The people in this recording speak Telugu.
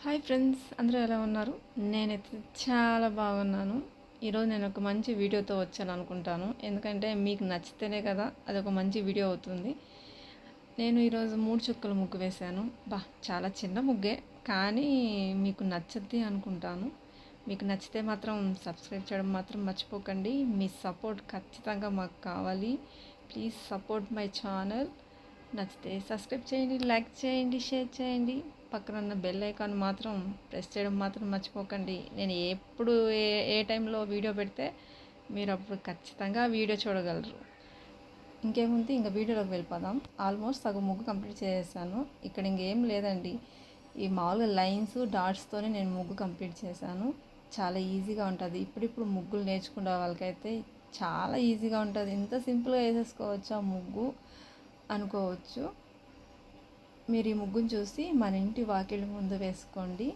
హాయ్ ఫ్రెండ్స్, అందరూ ఎలా ఉన్నారు? నేనైతే చాలా బాగున్నాను. ఈరోజు నేను ఒక మంచి వీడియోతో వచ్చాను అనుకుంటాను. ఎందుకంటే మీకు నచ్చితేనే కదా అది ఒక మంచి వీడియో అవుతుంది. నేను ఈరోజు 3 చుక్కల ముగ్గు వేశాను. చాలా చిన్న ముగ్గే, కానీ మీకు నచ్చుద్ది అనుకుంటాను. మీకు నచ్చితే మాత్రం సబ్స్క్రైబ్ చేయడం మాత్రం మర్చిపోకండి. మీ సపోర్ట్ ఖచ్చితంగా మాకు కావాలి. Please support my channel. నచ్చితే సబ్స్క్రైబ్ చేయండి, లైక్ చేయండి, షేర్ చేయండి. పక్కన ఉన్న బెల్ ఐకాన్ మాత్రం ప్రెస్ చేయడం మాత్రం మర్చిపోకండి. నేను ఎప్పుడు ఏ టైంలో వీడియో పెడితే మీరు అప్పుడు ఖచ్చితంగా వీడియో చూడగలరు. ఇంకేముంది, ఇంకా వీడియోలోకి వెళ్ళిపోదాం. ఆల్మోస్ట్ సగం ముగ్గు కంప్లీట్ చేసేసాను. ఇక్కడ ఇంకేం లేదండి, ఈ మామూలుగా లైన్స్ డాట్స్తోనే నేను ముగ్గు కంప్లీట్ చేశాను. చాలా ఈజీగా ఉంటుంది. ఇప్పుడిప్పుడు ముగ్గులు నేర్చుకునే వాళ్ళకైతే చాలా ఈజీగా ఉంటుంది. ఇంత సింపుల్గా వేసేసుకోవచ్చు ఆ ముగ్గు అనుకోవచ్చు. మీరు ఈ ముగ్గును చూసి మన ఇంటి వాకిలి ముందు వేసుకోండి.